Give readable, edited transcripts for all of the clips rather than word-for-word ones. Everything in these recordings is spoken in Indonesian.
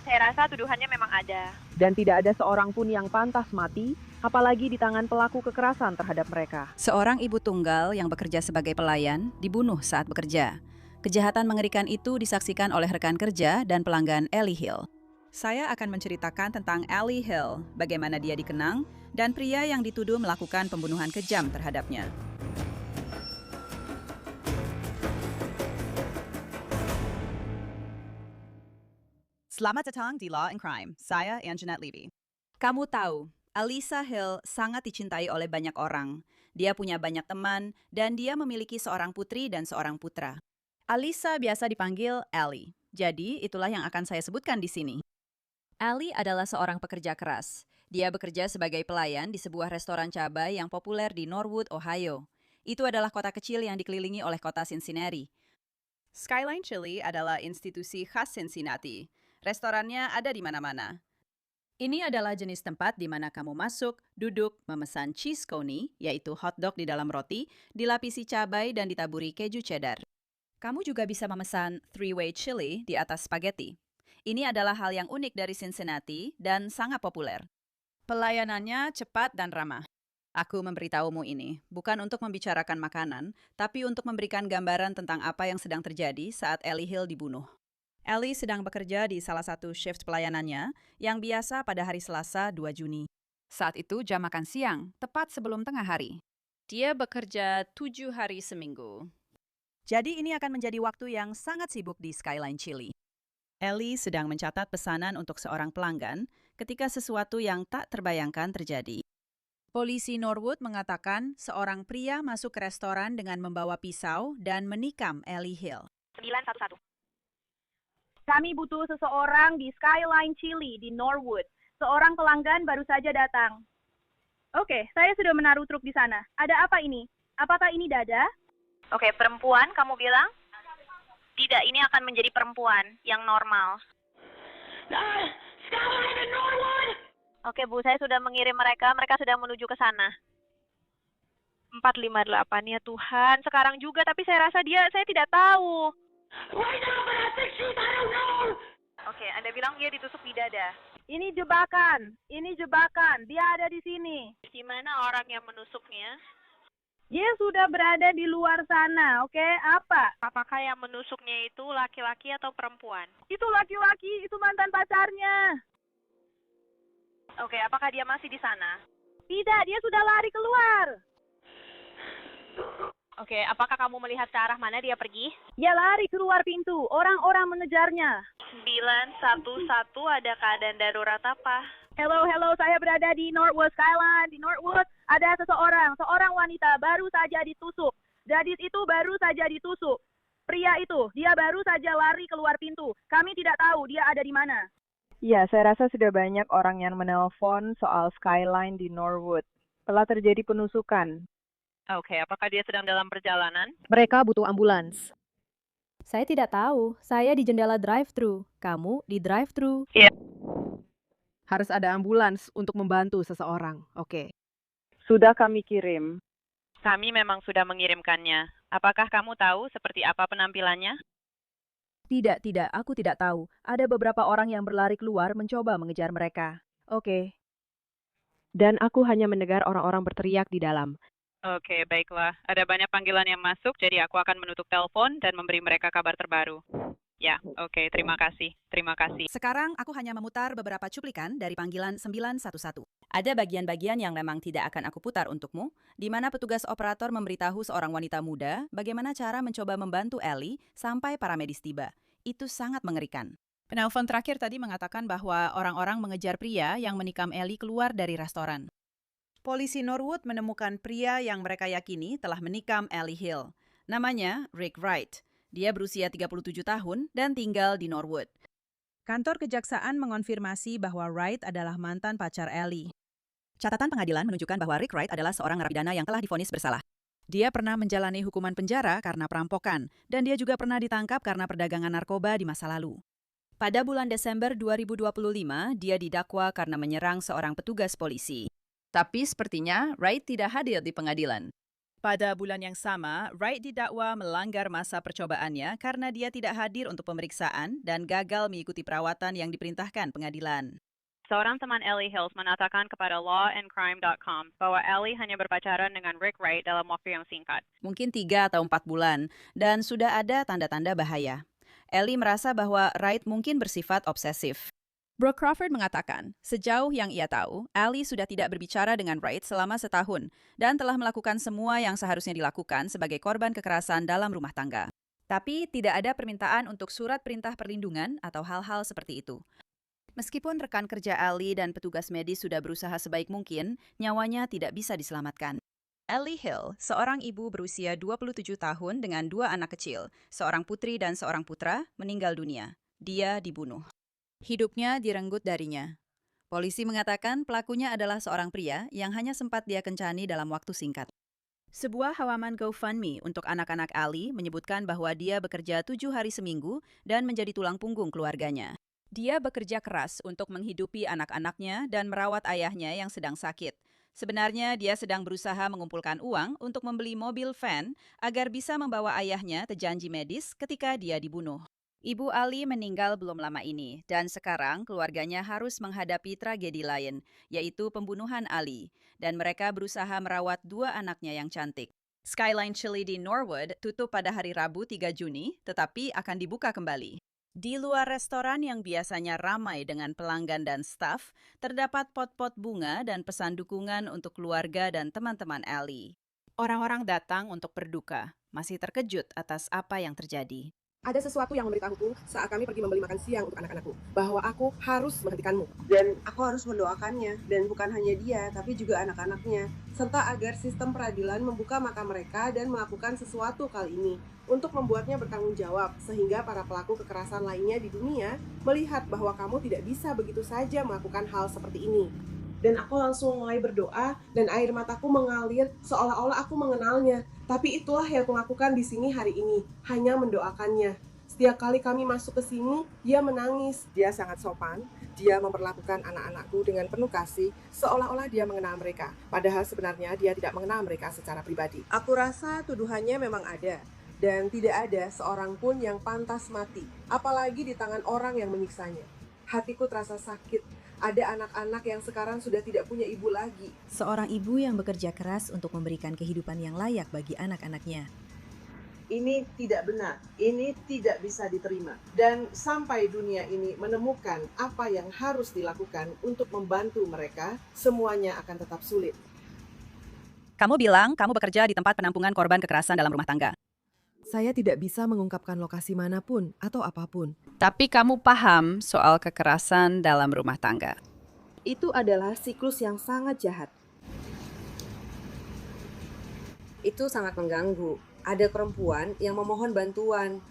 Saya rasa tuduhannya memang ada. Dan tidak ada seorang pun yang pantas mati, apalagi di tangan pelaku kekerasan terhadap mereka. Seorang ibu tunggal yang bekerja sebagai pelayan dibunuh saat bekerja. Kejahatan mengerikan itu disaksikan oleh rekan kerja dan pelanggan Ellie Hill. Saya akan menceritakan tentang Ellie Hill, bagaimana dia dikenang, dan pria yang dituduh melakukan pembunuhan kejam terhadapnya. Selamat datang di Law and Crime. Saya Anjanette Levy. Kamu tahu, Alyssa Hill sangat dicintai oleh banyak orang. Dia punya banyak teman, dan dia memiliki seorang putri dan seorang putra. Alyssa biasa dipanggil Ellie. Jadi, itulah yang akan saya sebutkan di sini. Ellie adalah seorang pekerja keras. Dia bekerja sebagai pelayan di sebuah restoran cabai yang populer di Norwood, Ohio. Itu adalah kota kecil yang dikelilingi oleh kota Cincinnati. Skyline Chili adalah institusi khas Cincinnati. Restorannya ada di mana-mana. Ini adalah jenis tempat di mana kamu masuk, duduk, memesan cheese coney, yaitu hotdog di dalam roti, dilapisi cabai dan ditaburi keju cheddar. Kamu juga bisa memesan three-way chili di atas spaghetti. Ini adalah hal yang unik dari Cincinnati dan sangat populer. Pelayanannya cepat dan ramah. Aku memberitahumu ini, bukan untuk membicarakan makanan, tapi untuk memberikan gambaran tentang apa yang sedang terjadi saat Ellie Hill dibunuh. Ellie sedang bekerja di salah satu shift pelayanannya yang biasa pada hari Selasa 2 Juni. Saat itu jam makan siang, tepat sebelum tengah hari. Dia bekerja 7 hari seminggu. Jadi ini akan menjadi waktu yang sangat sibuk di Skyline Chili. Ellie sedang mencatat pesanan untuk seorang pelanggan ketika sesuatu yang tak terbayangkan terjadi. Polisi Norwood mengatakan seorang pria masuk ke restoran dengan membawa pisau dan menikam Ellie Hill. 911. Kami butuh seseorang di Skyline Chili di Norwood. Seorang pelanggan baru saja datang. Oke, saya sudah menaruh truk di sana. Ada apa ini? Apakah ini Dada? Oke, perempuan kamu bilang? Tidak, ini akan menjadi perempuan yang normal. Skyline di Norwood! Oke Bu, saya sudah mengirim mereka sudah menuju ke sana. 458 ya Tuhan, sekarang juga tapi saya rasa saya tidak tahu. Right now, but I think she's, I don't know. Oke, Anda bilang dia ditusuk di dada. Ini jebakan, dia ada di sini. Di mana orang yang menusuknya? Dia sudah berada di luar sana, oke? Apa? Apakah yang menusuknya itu laki-laki atau perempuan? Itu laki-laki, itu mantan pacarnya. Oke, apakah dia masih di sana? Tidak, dia sudah lari keluar. Oke, apakah kamu melihat ke arah mana dia pergi? Dia lari keluar pintu, orang-orang mengejarnya. 911, ada keadaan darurat apa? Hello, saya berada di Norwood Skyline. Di Norwood ada seorang wanita baru saja ditusuk. Gadis itu baru saja ditusuk. Pria itu, dia baru saja lari keluar pintu. Kami tidak tahu dia ada di mana. Ya, saya rasa sudah banyak orang yang menelpon soal Skyline di Norwood. Telah terjadi penusukan. Oke, apakah dia sedang dalam perjalanan? Mereka butuh ambulans. Saya tidak tahu. Saya di jendela drive-thru. Kamu di drive-thru. Iya. Harus ada ambulans untuk membantu seseorang. Oke. Sudah kami kirim. Kami memang sudah mengirimkannya. Apakah kamu tahu seperti apa penampilannya? Tidak, aku tidak tahu. Ada beberapa orang yang berlari keluar mencoba mengejar mereka. Oke. Dan aku hanya mendengar orang-orang berteriak di dalam. Oke, baiklah. Ada banyak panggilan yang masuk, jadi aku akan menutup telepon dan memberi mereka kabar terbaru. Ya, oke, terima kasih. Sekarang aku hanya memutar beberapa cuplikan dari panggilan 911. Ada bagian-bagian yang memang tidak akan aku putar untukmu, di mana petugas operator memberitahu seorang wanita muda bagaimana cara mencoba membantu Ellie sampai paramedis tiba. Itu sangat mengerikan. Penelpon terakhir tadi mengatakan bahwa orang-orang mengejar pria yang menikam Ellie keluar dari restoran. Polisi Norwood menemukan pria yang mereka yakini telah menikam Ellie Hill. Namanya Rick Wright. Dia berusia 37 tahun dan tinggal di Norwood. Kantor kejaksaan mengonfirmasi bahwa Wright adalah mantan pacar Ellie. Catatan pengadilan menunjukkan bahwa Rick Wright adalah seorang narapidana yang telah divonis bersalah. Dia pernah menjalani hukuman penjara karena perampokan, dan dia juga pernah ditangkap karena perdagangan narkoba di masa lalu. Pada bulan Desember 2025, dia didakwa karena menyerang seorang petugas polisi. Tapi sepertinya Wright tidak hadir di pengadilan. Pada bulan yang sama, Wright didakwa melanggar masa percobaannya karena dia tidak hadir untuk pemeriksaan dan gagal mengikuti perawatan yang diperintahkan pengadilan. Seorang teman Ellie Hills mengatakan kepada lawandcrime.com bahwa Ellie hanya berpacaran dengan Rick Wright dalam waktu yang singkat. Mungkin 3 atau 4 bulan, dan sudah ada tanda-tanda bahaya. Ellie merasa bahwa Wright mungkin bersifat obsesif. Brooke Crawford mengatakan, sejauh yang ia tahu, Ellie sudah tidak berbicara dengan Wright selama setahun dan telah melakukan semua yang seharusnya dilakukan sebagai korban kekerasan dalam rumah tangga. Tapi tidak ada permintaan untuk surat perintah perlindungan atau hal-hal seperti itu. Meskipun rekan kerja Ellie dan petugas medis sudah berusaha sebaik mungkin, nyawanya tidak bisa diselamatkan. Ellie Hill, seorang ibu berusia 27 tahun dengan 2 anak kecil, seorang putri dan seorang putra, meninggal dunia. Dia dibunuh. Hidupnya direnggut darinya. Polisi mengatakan pelakunya adalah seorang pria yang hanya sempat dia kencani dalam waktu singkat. Sebuah halaman GoFundMe untuk anak-anak Ellie menyebutkan bahwa dia bekerja 7 hari seminggu dan menjadi tulang punggung keluarganya. Dia bekerja keras untuk menghidupi anak-anaknya dan merawat ayahnya yang sedang sakit. Sebenarnya dia sedang berusaha mengumpulkan uang untuk membeli mobil van agar bisa membawa ayahnya ke janji medis ketika dia dibunuh. Ibu Ali meninggal belum lama ini, dan sekarang keluarganya harus menghadapi tragedi lain, yaitu pembunuhan Ali, dan mereka berusaha merawat 2 anaknya yang cantik. Skyline Chili di Norwood tutup pada hari Rabu 3 Juni, tetapi akan dibuka kembali. Di luar restoran yang biasanya ramai dengan pelanggan dan staf, terdapat pot-pot bunga dan pesan dukungan untuk keluarga dan teman-teman Ali. Orang-orang datang untuk berduka, masih terkejut atas apa yang terjadi. Ada sesuatu yang memberitahuku saat kami pergi membeli makan siang untuk anak-anakku, bahwa aku harus menghentikanmu. Dan aku harus mendoakannya, dan bukan hanya dia, tapi juga anak-anaknya. Serta agar sistem peradilan membuka mata mereka dan melakukan sesuatu kali ini, untuk membuatnya bertanggung jawab, sehingga para pelaku kekerasan lainnya di dunia melihat bahwa kamu tidak bisa begitu saja melakukan hal seperti ini. Dan aku langsung mulai berdoa, dan air mataku mengalir seolah-olah aku mengenalnya. Tapi itulah yang aku lakukan di sini hari ini, hanya mendoakannya. Setiap kali kami masuk ke sini, dia menangis. Dia sangat sopan, dia memperlakukan anak-anakku dengan penuh kasih, seolah-olah dia mengenal mereka. Padahal sebenarnya dia tidak mengenal mereka secara pribadi. Aku rasa tuduhannya memang ada, dan tidak ada seorang pun yang pantas mati, apalagi di tangan orang yang menyiksanya. Hatiku terasa sakit. Ada anak-anak yang sekarang sudah tidak punya ibu lagi. Seorang ibu yang bekerja keras untuk memberikan kehidupan yang layak bagi anak-anaknya. Ini tidak benar, ini tidak bisa diterima. Dan sampai dunia ini menemukan apa yang harus dilakukan untuk membantu mereka, semuanya akan tetap sulit. Kamu bilang kamu bekerja di tempat penampungan korban kekerasan dalam rumah tangga. Saya tidak bisa mengungkapkan lokasi manapun atau apapun. Tapi kamu paham soal kekerasan dalam rumah tangga. Itu adalah siklus yang sangat jahat. Itu sangat mengganggu. Ada perempuan yang memohon bantuan.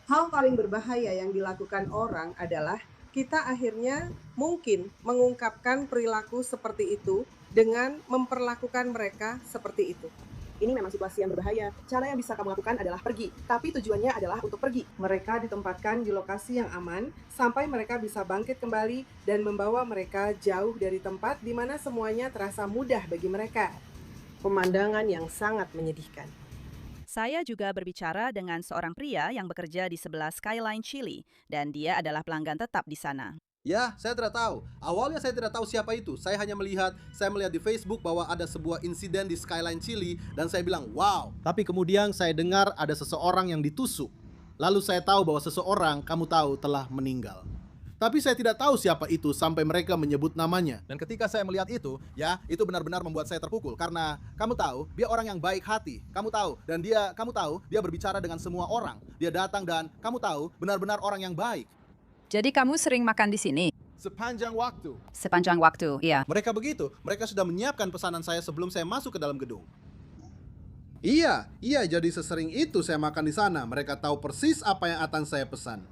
Hal paling berbahaya yang dilakukan orang adalah kita akhirnya mungkin mengungkapkan perilaku seperti itu dengan memperlakukan mereka seperti itu. Ini memang situasi yang berbahaya. Cara yang bisa kamu lakukan adalah pergi. Tapi tujuannya adalah untuk pergi. Mereka ditempatkan di lokasi yang aman sampai mereka bisa bangkit kembali dan membawa mereka jauh dari tempat di mana semuanya terasa mudah bagi mereka. Pemandangan yang sangat menyedihkan. Saya juga berbicara dengan seorang pria yang bekerja di sebelah Skyline Chili, dan dia adalah pelanggan tetap di sana. Ya, saya tidak tahu. Awalnya saya tidak tahu siapa itu. Saya melihat di Facebook bahwa ada sebuah insiden di Skyline Chili dan saya bilang, wow. Tapi kemudian saya dengar ada seseorang yang ditusuk. Lalu saya tahu bahwa seseorang, kamu tahu, telah meninggal. Tapi saya tidak tahu siapa itu sampai mereka menyebut namanya. Dan ketika saya melihat itu, ya, itu benar-benar membuat saya terpukul. Karena kamu tahu, dia orang yang baik hati. Kamu tahu, dan kamu tahu, dia berbicara dengan semua orang. Dia datang dan kamu tahu, benar-benar orang yang baik. Jadi kamu sering makan di sini? Sepanjang waktu. Sepanjang waktu, iya. Mereka begitu. Mereka sudah menyiapkan pesanan saya sebelum saya masuk ke dalam gedung. Iya, jadi sesering itu saya makan di sana. Mereka tahu persis apa yang akan saya pesan.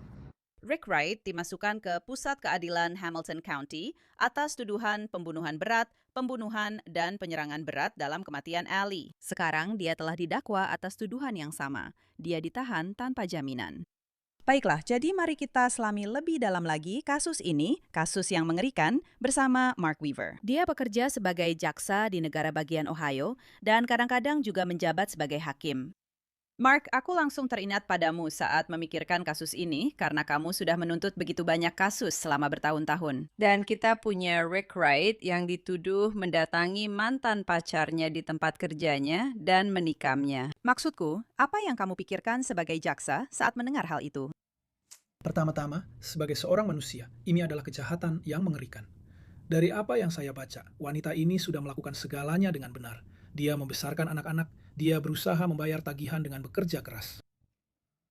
Rick Wright dimasukkan ke Pusat Keadilan Hamilton County atas tuduhan pembunuhan berat, pembunuhan, dan penyerangan berat dalam kematian Ellie. Sekarang dia telah didakwa atas tuduhan yang sama. Dia ditahan tanpa jaminan. Baiklah, jadi mari kita selami lebih dalam lagi kasus ini, kasus yang mengerikan, bersama Mark Weaver. Dia bekerja sebagai jaksa di negara bagian Ohio dan kadang-kadang juga menjabat sebagai hakim. Mark, aku langsung teringat padamu saat memikirkan kasus ini karena kamu sudah menuntut begitu banyak kasus selama bertahun-tahun. Dan kita punya Rick Wright yang dituduh mendatangi mantan pacarnya di tempat kerjanya dan menikamnya. Maksudku, apa yang kamu pikirkan sebagai jaksa saat mendengar hal itu? Pertama-tama, sebagai seorang manusia, ini adalah kejahatan yang mengerikan. Dari apa yang saya baca, wanita ini sudah melakukan segalanya dengan benar. Dia membesarkan anak-anak, dia berusaha membayar tagihan dengan bekerja keras.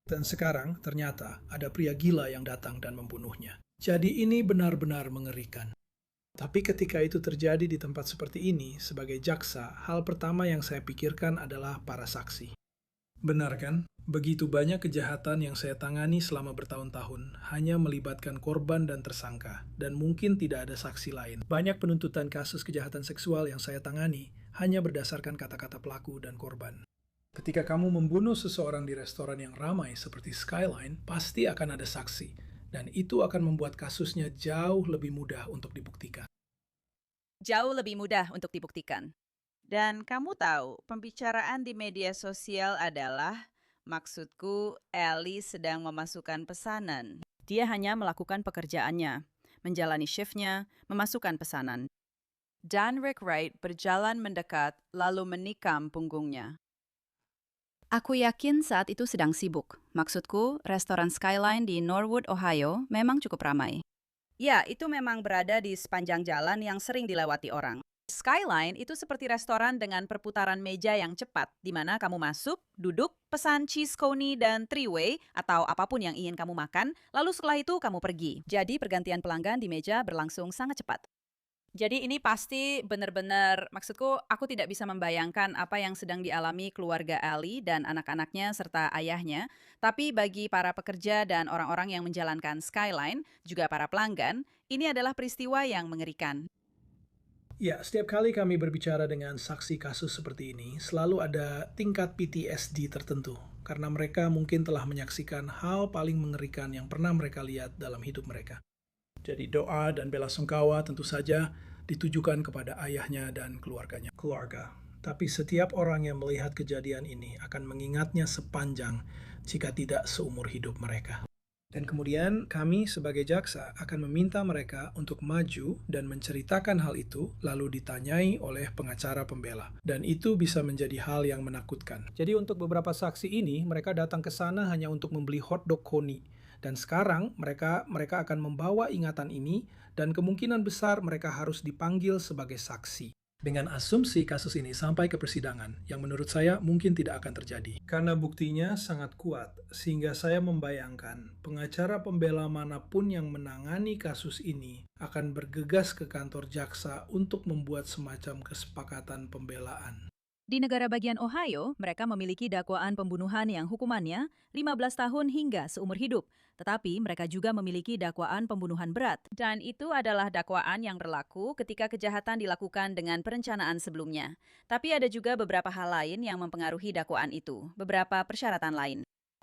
Dan sekarang, ternyata ada pria gila yang datang dan membunuhnya. Jadi ini benar-benar mengerikan. Tapi ketika itu terjadi di tempat seperti ini, sebagai jaksa, hal pertama yang saya pikirkan adalah para saksi. Benar kan? Begitu banyak kejahatan yang saya tangani selama bertahun-tahun hanya melibatkan korban dan tersangka, dan mungkin tidak ada saksi lain. Banyak penuntutan kasus kejahatan seksual yang saya tangani hanya berdasarkan kata-kata pelaku dan korban. Ketika kamu membunuh seseorang di restoran yang ramai seperti Skyline, pasti akan ada saksi, dan itu akan membuat kasusnya jauh lebih mudah untuk dibuktikan. Jauh lebih mudah untuk dibuktikan. Dan kamu tahu, pembicaraan di media sosial adalah, maksudku, Ellie sedang memasukkan pesanan. Dia hanya melakukan pekerjaannya, menjalani shiftnya, memasukkan pesanan. Dan Rick Wright berjalan mendekat, lalu menikam punggungnya. Aku yakin saat itu sedang sibuk. Maksudku, restoran Skyline di Norwood, Ohio memang cukup ramai. Ya, itu memang berada di sepanjang jalan yang sering dilewati orang. Skyline itu seperti restoran dengan perputaran meja yang cepat, di mana kamu masuk, duduk, pesan cheese coney dan three-way atau apapun yang ingin kamu makan, lalu setelah itu kamu pergi. Jadi pergantian pelanggan di meja berlangsung sangat cepat. Jadi ini pasti benar-benar, maksudku aku tidak bisa membayangkan apa yang sedang dialami keluarga Ellie dan anak-anaknya serta ayahnya, tapi bagi para pekerja dan orang-orang yang menjalankan Skyline, juga para pelanggan, ini adalah peristiwa yang mengerikan. Ya, setiap kali kami berbicara dengan saksi kasus seperti ini, selalu ada tingkat PTSD tertentu, karena mereka mungkin telah menyaksikan hal paling mengerikan yang pernah mereka lihat dalam hidup mereka. Jadi doa dan belasungkawa tentu saja ditujukan kepada ayahnya dan keluarga. Tapi setiap orang yang melihat kejadian ini akan mengingatnya sepanjang, jika tidak seumur hidup mereka. Dan kemudian kami sebagai jaksa akan meminta mereka untuk maju dan menceritakan hal itu lalu ditanyai oleh pengacara pembela. Dan itu bisa menjadi hal yang menakutkan. Jadi untuk beberapa saksi ini, mereka datang ke sana hanya untuk membeli hotdog coney. Dan sekarang mereka akan membawa ingatan ini dan kemungkinan besar mereka harus dipanggil sebagai saksi. Dengan asumsi kasus ini sampai ke persidangan, yang menurut saya mungkin tidak akan terjadi. Karena buktinya sangat kuat, sehingga saya membayangkan pengacara pembela manapun yang menangani kasus ini akan bergegas ke kantor jaksa untuk membuat semacam kesepakatan pembelaan. Di negara bagian Ohio, mereka memiliki dakwaan pembunuhan yang hukumannya 15 tahun hingga seumur hidup. Tetapi mereka juga memiliki dakwaan pembunuhan berat. Dan itu adalah dakwaan yang berlaku ketika kejahatan dilakukan dengan perencanaan sebelumnya. Tapi ada juga beberapa hal lain yang mempengaruhi dakwaan itu, beberapa persyaratan lain.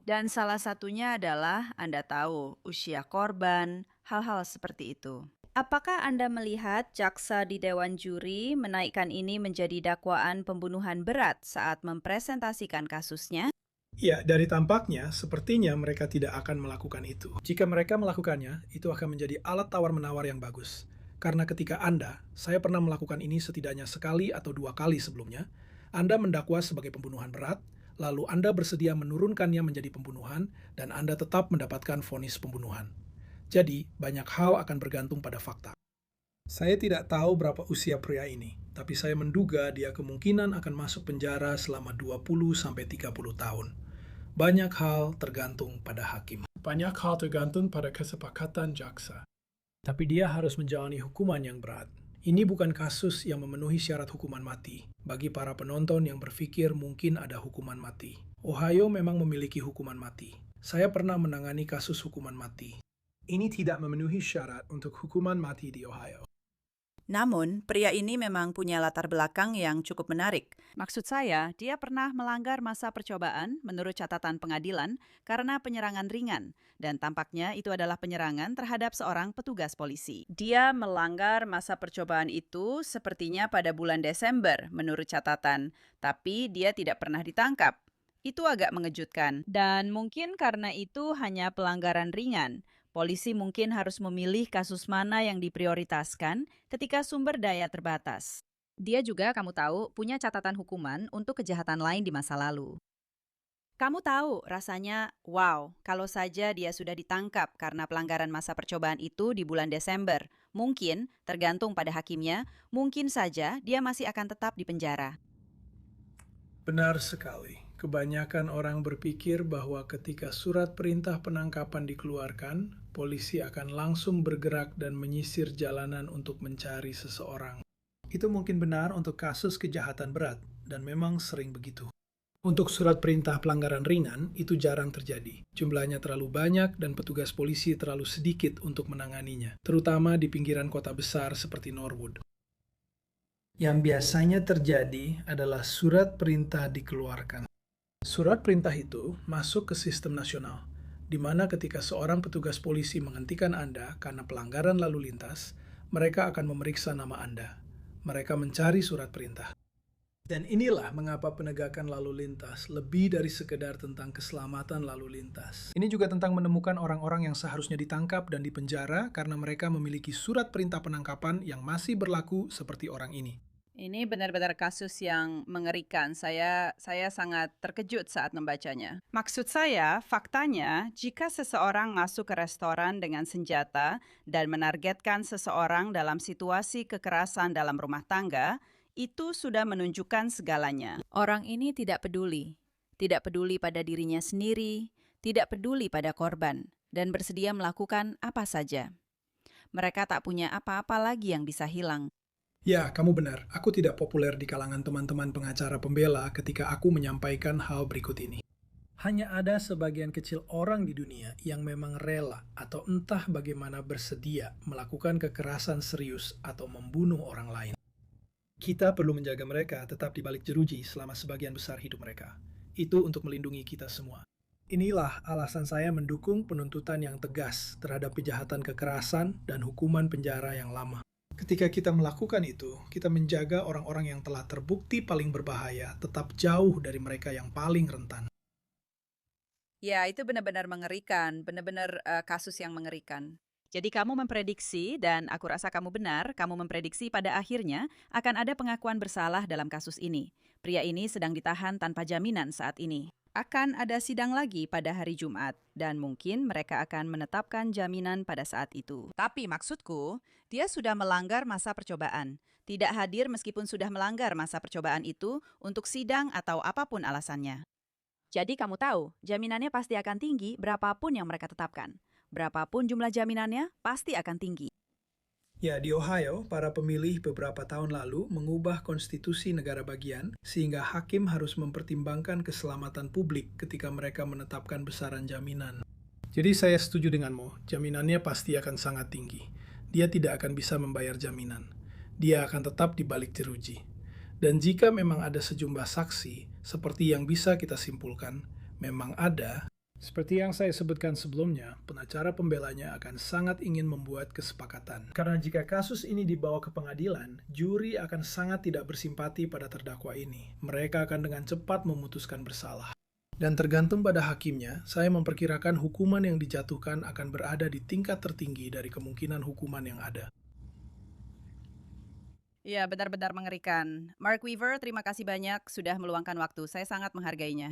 Dan salah satunya adalah, Anda tahu, usia korban, hal-hal seperti itu. Apakah Anda melihat jaksa di Dewan Juri menaikkan ini menjadi dakwaan pembunuhan berat saat mempresentasikan kasusnya? Ya, dari tampaknya, sepertinya mereka tidak akan melakukan itu. Jika mereka melakukannya, itu akan menjadi alat tawar-menawar yang bagus. Karena ketika saya pernah melakukan ini setidaknya sekali atau 2 kali sebelumnya, Anda mendakwa sebagai pembunuhan berat, lalu Anda bersedia menurunkannya menjadi pembunuhan, dan Anda tetap mendapatkan vonis pembunuhan. Jadi, banyak hal akan bergantung pada fakta. Saya tidak tahu berapa usia pria ini, tapi saya menduga dia kemungkinan akan masuk penjara selama 20-30 tahun. Banyak hal tergantung pada hakim. Banyak hal tergantung pada kesepakatan jaksa. Tapi dia harus menjalani hukuman yang berat. Ini bukan kasus yang memenuhi syarat hukuman mati. Bagi para penonton yang berpikir mungkin ada hukuman mati. Ohio memang memiliki hukuman mati. Saya pernah menangani kasus hukuman mati. Ini tidak memenuhi syarat untuk hukuman mati di Ohio. Namun, pria ini memang punya latar belakang yang cukup menarik. Maksud saya, dia pernah melanggar masa percobaan menurut catatan pengadilan karena penyerangan ringan. Dan tampaknya itu adalah penyerangan terhadap seorang petugas polisi. Dia melanggar masa percobaan itu sepertinya pada bulan Desember menurut catatan. Tapi dia tidak pernah ditangkap. Itu agak mengejutkan. Dan mungkin karena itu hanya pelanggaran ringan. Polisi mungkin harus memilih kasus mana yang diprioritaskan ketika sumber daya terbatas. Dia juga, kamu tahu, punya catatan hukuman untuk kejahatan lain di masa lalu. Kamu tahu, rasanya, wow, kalau saja dia sudah ditangkap karena pelanggaran masa percobaan itu di bulan Desember. Mungkin, tergantung pada hakimnya, mungkin saja dia masih akan tetap di penjara. Benar sekali. Kebanyakan orang berpikir bahwa ketika surat perintah penangkapan dikeluarkan, polisi akan langsung bergerak dan menyisir jalanan untuk mencari seseorang. Itu mungkin benar untuk kasus kejahatan berat, dan memang sering begitu. Untuk surat perintah pelanggaran ringan, itu jarang terjadi. Jumlahnya terlalu banyak dan petugas polisi terlalu sedikit untuk menanganinya, terutama di pinggiran kota besar seperti Norwood. Yang biasanya terjadi adalah surat perintah dikeluarkan. Surat perintah itu masuk ke sistem nasional, di mana ketika seorang petugas polisi menghentikan Anda karena pelanggaran lalu lintas, mereka akan memeriksa nama Anda. Mereka mencari surat perintah. Dan inilah mengapa penegakan lalu lintas lebih dari sekedar tentang keselamatan lalu lintas. Ini juga tentang menemukan orang-orang yang seharusnya ditangkap dan dipenjara karena mereka memiliki surat perintah penangkapan yang masih berlaku seperti orang ini. Ini benar-benar kasus yang mengerikan. Saya sangat terkejut saat membacanya. Maksud saya, faktanya, jika seseorang masuk ke restoran dengan senjata dan menargetkan seseorang dalam situasi kekerasan dalam rumah tangga, itu sudah menunjukkan segalanya. Orang ini tidak peduli pada dirinya sendiri, tidak peduli pada korban, dan bersedia melakukan apa saja. Mereka tak punya apa-apa lagi yang bisa hilang. Ya, kamu benar. Aku tidak populer di kalangan teman-teman pengacara pembela ketika aku menyampaikan hal berikut ini. Hanya ada sebagian kecil orang di dunia yang memang rela atau entah bagaimana bersedia melakukan kekerasan serius atau membunuh orang lain. Kita perlu menjaga mereka tetap di balik jeruji selama sebagian besar hidup mereka. Itu untuk melindungi kita semua. Inilah alasan saya mendukung penuntutan yang tegas terhadap kejahatan kekerasan dan hukuman penjara yang lama. Ketika kita melakukan itu, kita menjaga orang-orang yang telah terbukti paling berbahaya tetap jauh dari mereka yang paling rentan. Ya, itu benar-benar mengerikan, benar-benar kasus yang mengerikan. Jadi kamu memprediksi, dan aku rasa kamu benar, kamu memprediksi pada akhirnya akan ada pengakuan bersalah dalam kasus ini. Pria ini sedang ditahan tanpa jaminan saat ini. Akan ada sidang lagi pada hari Jumat, dan mungkin mereka akan menetapkan jaminan pada saat itu. Tapi maksudku, dia sudah melanggar masa percobaan. Tidak hadir meskipun sudah melanggar masa percobaan itu untuk sidang atau apapun alasannya. Jadi kamu tahu, jaminannya pasti akan tinggi berapapun yang mereka tetapkan. Berapapun jumlah jaminannya, pasti akan tinggi. Ya, di Ohio, para pemilih beberapa tahun lalu mengubah konstitusi negara bagian sehingga hakim harus mempertimbangkan keselamatan publik ketika mereka menetapkan besaran jaminan. Jadi saya setuju denganmu, jaminannya pasti akan sangat tinggi. Dia tidak akan bisa membayar jaminan. Dia akan tetap di balik jeruji. Dan jika memang ada sejumlah saksi, seperti yang bisa kita simpulkan, memang ada. Seperti yang saya sebutkan sebelumnya, pengacara pembelanya akan sangat ingin membuat kesepakatan. Karena jika kasus ini dibawa ke pengadilan, juri akan sangat tidak bersimpati pada terdakwa ini. Mereka akan dengan cepat memutuskan bersalah. Dan tergantung pada hakimnya, saya memperkirakan hukuman yang dijatuhkan akan berada di tingkat tertinggi dari kemungkinan hukuman yang ada. Ya, benar-benar mengerikan. Mark Weaver, terima kasih banyak sudah meluangkan waktu. Saya sangat menghargainya.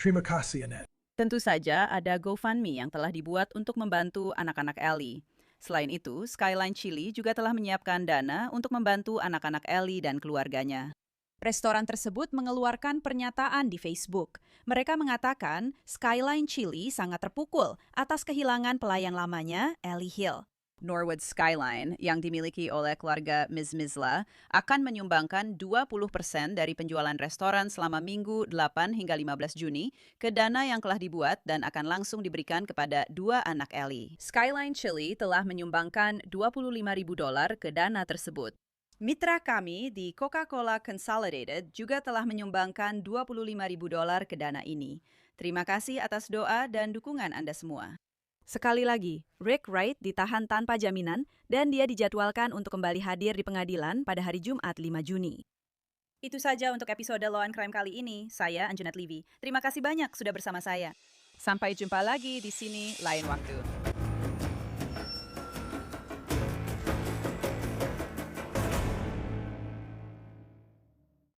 Terima kasih, Annette. Tentu saja ada GoFundMe yang telah dibuat untuk membantu anak-anak Ellie. Selain itu, Skyline Chili juga telah menyiapkan dana untuk membantu anak-anak Ellie dan keluarganya. Restoran tersebut mengeluarkan pernyataan di Facebook. Mereka mengatakan Skyline Chili sangat terpukul atas kehilangan pelayan lamanya, Ellie Hill. Norwood Skyline yang dimiliki oleh keluarga Ms. Mizla akan menyumbangkan 20% dari penjualan restoran selama Minggu 8 hingga 15 Juni ke dana yang telah dibuat dan akan langsung diberikan kepada 2 anak Ellie. Skyline Chili telah menyumbangkan $25,000 ke dana tersebut. Mitra kami di Coca-Cola Consolidated juga telah menyumbangkan $25.000 ke dana ini. Terima kasih atas doa dan dukungan Anda semua. Sekali lagi, Rick Wright ditahan tanpa jaminan dan dia dijadwalkan untuk kembali hadir di pengadilan pada hari Jumat 5 Juni. Itu saja untuk episode Law and Crime kali ini. Saya Anjanette Levy. Terima kasih banyak sudah bersama saya. Sampai jumpa lagi di sini lain waktu.